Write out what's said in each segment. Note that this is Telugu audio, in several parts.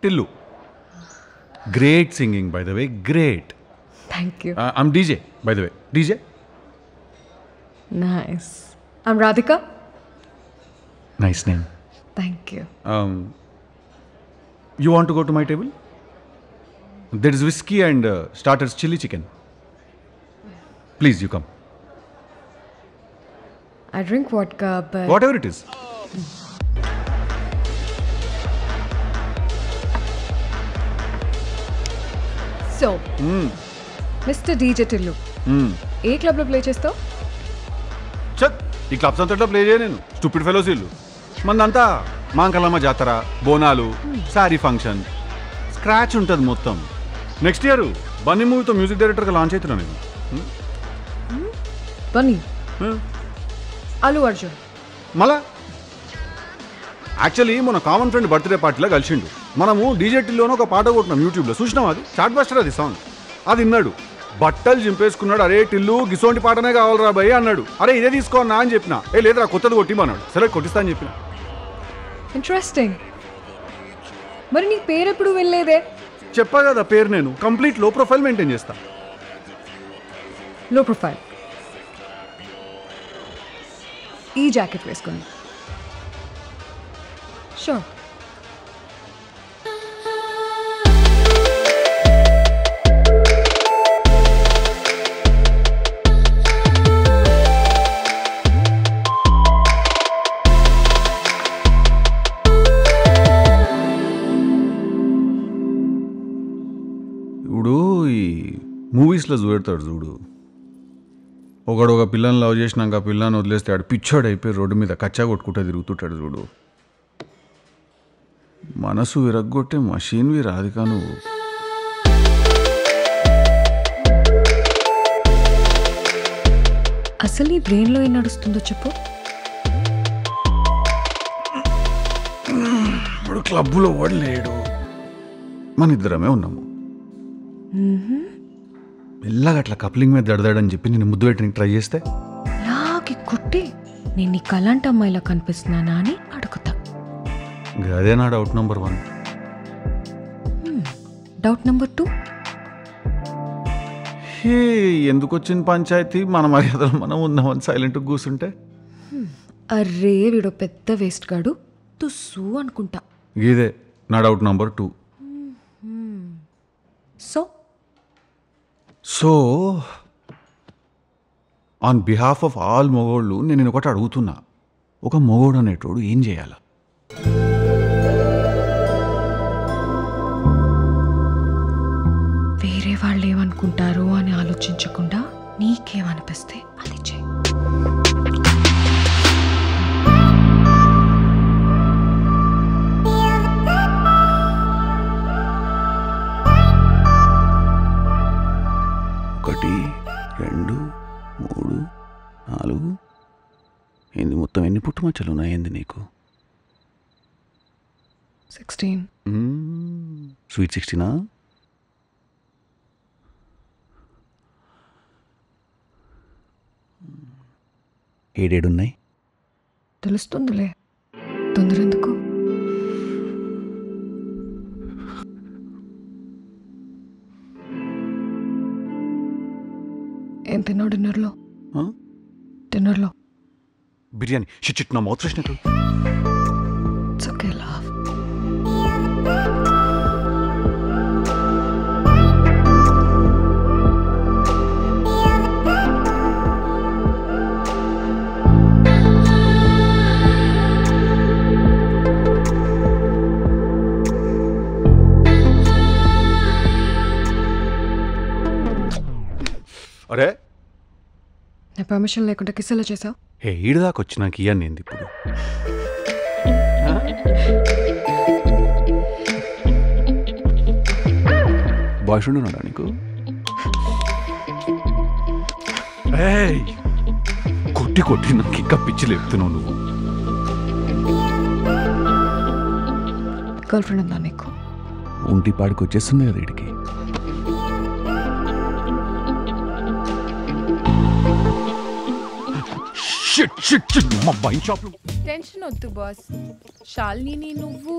Tillu. Great singing, by the way. Great. Thank you. I'm DJ, by the way. DJ? Nice. I'm Radhika. Nice name. Thank you. You want to go to my table? There is whiskey and starters chili chicken. Please, you come. I drink vodka, but... Whatever it is. So, Mr. DJ Tillu. ఏ క్లబ్లో ప్లే చేస్తావు? చత్ ఈ క్లబ్స్ అంతట్లో ప్లే చేయ నేను స్టూపిడ్ ఫెలోస్ ఇల్లు మందంతా మాంకలమ్మ జాతర బోనాలు శారీ ఫంక్షన్ స్క్రాచ్ ఉంటుంది మొత్తం. నెక్స్ట్ ఇయర్ బన్నీ మూవీతో మ్యూజిక్ డైరెక్టర్గా లాంచ్ అవుతున్నా నేను. బన్నీ, అల్లు అర్జున్. మళ్ళా యాక్చువల్లీ మన కామన్ ఫ్రెండ్ బర్త్డే పార్టీలో కలిసిండు. మనము డీజేటీలోనే ఒక పాట కొట్టినాం యూట్యూబ్లో, చూసినాం. అది చాట్ బస్టర్, అది సాంగ్. అది విన్నాడు, బట్టలు చింపేసుకున్నాడు. అరే టిల్లు గిసోంటి పాటనే కావాలరా భయ్ అన్నాడు. అరే ఇదే తీసుకో అన్నా అని చెప్పిన. లేదురా కొత్తది కొట్టిమన్నాడు. సరే కొట్టిస్తా అని చెప్పిన. ఇంట్రెస్టింగ్. మరి నీ పేరు ఎప్పుడు వెళ్ళలేదే? చెప్పా కదా పేరు నేను కంప్లీట్ లో ప్రొఫైల్ మెయింటైన్ చేస్తా. లో ప్రొఫైల్. ఈ జాకెట్ వేసుకోండి. షూర్. ఇప్పుడు ఈ మూవీస్లో చూపెడతాడు చూడు, ఒకడు ఒక పిల్లని లవ్ చేసినాక ఆ పిల్లని వదిలేస్తే ఆడు పిచ్చోడు అయిపోయి రోడ్డు మీద కచ్చా కొట్టుకుంటూ తిరుగుతుంటాడు చూడు. మనసు విరగ్గొట్టే మషీన్వి రాధికా నువ్వు. అసలు నీ బ్రెయిన్లో ఏం నడుస్తుందో చెప్పు. ఇప్పుడు క్లబ్లో వాడు లేడు, మన ఇద్దరమే ఉన్నాము. మెల్లగా అట్లా కప్లింగ్ మీద దడదాడని చెప్పి నేను ముద్దు పెట్టడానికి ట్రై చేస్తే లాగి కొట్టి నేను నీ కలాంటి అమ్మాయిలా కనిపిస్తున్నానా అని అడుగుతా. అదే నా డౌట్ నెంబర్ 1. డౌట్ నెంబర్ 2, హే ఎందుకు వచ్చిన పంచాయతీ, మన మర్యాదలు మనం ఉందామని సైలెంట్గా కూర్చుంటే. అర్రే వీడో పెద్ద వేస్ట్ గాడు తుస్సు అనుకుంటా. ఇదే నా doubt number 2. So on behalf of all మొగోళ్ళు నేను ఒకటి అడుగుతున్నా, ఒక మొగోడు అనేటోడు ఏం చేయాలా? వేరే వాళ్ళు ఏమనుకుంటారు అని ఆలోచించకుండా నీకేమనిపిస్తే అది చేయి. ఒకటి 2 3 4 ఏంది మొత్తం ఎన్ని పుట్టుమచ్చలు ఉన్నాయి ఏంది నీకు? 16. స్వీట్ 16ఆ? ఏడేడున్నాయి? తెలుస్తుందిలే, తొందర ఎందుకు? ఏం తిన్నావు డిన్నర్లో? డిన్నర్లో బిర్యానీ. షిట్ నా mouth freshener. It's okay, love. అరే నా పర్మిషన్ లేకుండా కిస్ ఎలా చేసావు? హే ఈడు దాకా వచ్చినాక ఇయ్యాను ఏంది ఇప్పుడు? బాయ్ ఫ్రెండ్ ఉన్నాడా నీకు? కొట్టి కొట్టి నాకు ఇంకా పిచ్చి లేపుతున్నావు నువ్వు. గర్ల్ ఫ్రెండ్ ఉందా నీకు? ఒంటి పాడికి వచ్చేస్తుంది కదా వీడికి. టెన్షన్ వద్దు బాస్. శాలిని నువ్వు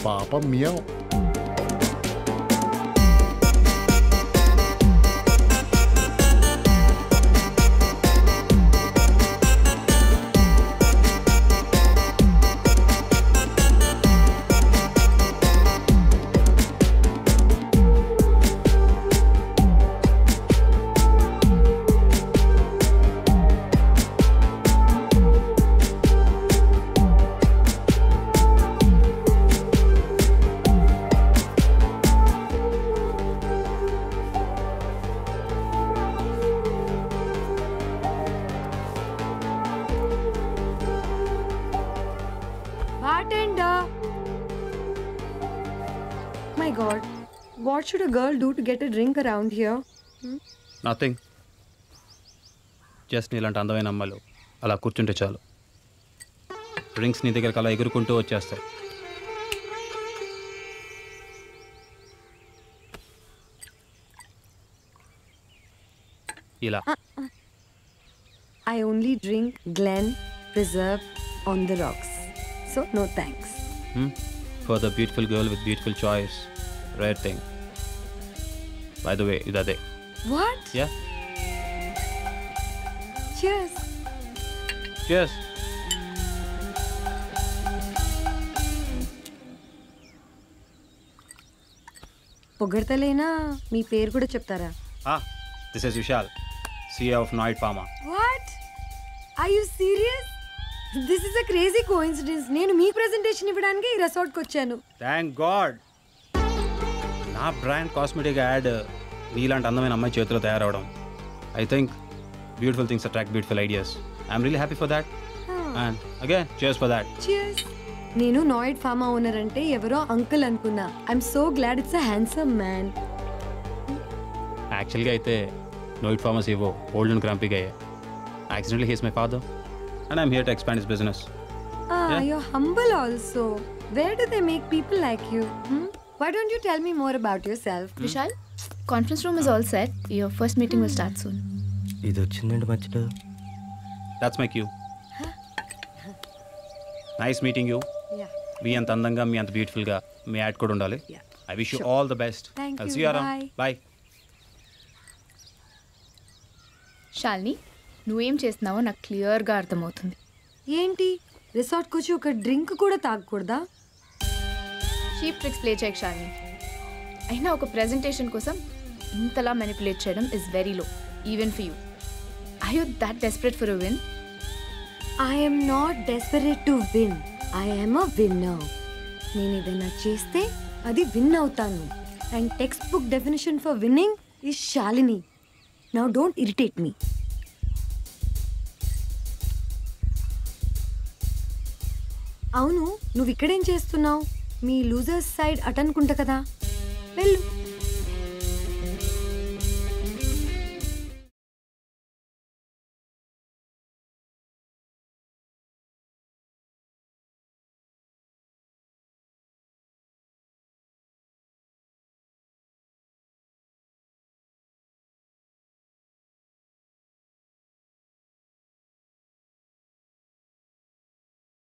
పాపం meow. Bartender! My God, what should a girl do to get a drink around here? Nothing. Just నీలాంటి అందమైన అమ్మాయిలు అలా కూర్చుంటే చాలు, డ్రింక్స్ నీ దగ్గరకు అలా ఎగురుకుంటూ వచ్చేస్తాయి. ఇలా. I only drink Glen Preserve on the rocks. So, no thanks. For the beautiful girl with beautiful choice, rare thing. By the way ఇది అదే. What? Yeah, Cheers. cheers. పొగడతలేనా మీ పేరు కూడా చెప్తారా? This is Vishal, CA of Naid pharma. What? Are you serious? This is a crazy coincidence. నేను మీ ప్రెజెంటేషన్ ఇవ్వడానికి ఈ రిసార్ట్కి వచ్చాను. Thank god. నా బ్రాండ్ కాస్మెటిక్ యాడ్ నీలాంటి అందమైన అమ్మాయి చేతిలో తయారవడం. I think beautiful things attract beautiful ideas. I'm really happy for that. And again cheers for that. Cheers. నేను నాయిడ్ ఫార్మా ఓనర్ అంటే ఎవరో అంకుల్ అనుకున్నా. I'm so glad it's a handsome man. యాక్చువల్గా అయితే నోయిడ్ ఫార్మస్ ఏవో ఓల్డ్ అండ్ క్రాంపీగా అయ్యాయి. Accidentally he's my father and I'm here to expand his business. You're humble also. Where do they make people like you? Why don't you tell me more about yourself? Vishal, conference room is all set. Your first meeting will start soon. ఇది వచ్చిందండి మధ్యలో. That's my cue. Nice meeting you. Yeah. మీ అంత అందంగా, మీ అంత బ్యూటిఫుల్గా మీ యాడ్ కూడా ఉండాలి. Yeah. I wish you all the best. Thank I'll you. see you around. Bye. Bye. Shalini, నువ్వేం చేస్తున్నావో నాకు క్లియర్గా అర్థమవుతుంది. ఏంటి రిసార్ట్కి వచ్చి ఒక డ్రింక్ కూడా తాగకూడదా? చీప్ ట్రిక్స్ ప్లే చేయకు షాల్ని. అయినా ఒక ప్రెజెంటేషన్ కోసం ఇంతలా మెనిపులేట్ చేయడం is very low, even for you. I you that desperate for a win? I am not desperate to win. I am a winner. నేను ఏదైనా చేస్తే అది విన్ అవుతాను. And text book definition for winning is Shalini. Now don't irritate me. అవును, నువ్వు ఇక్కడేం చేస్తున్నావు? మీ లూజర్స్ సైడ్ అటనుకుంటా కదా, వెళ్ళు.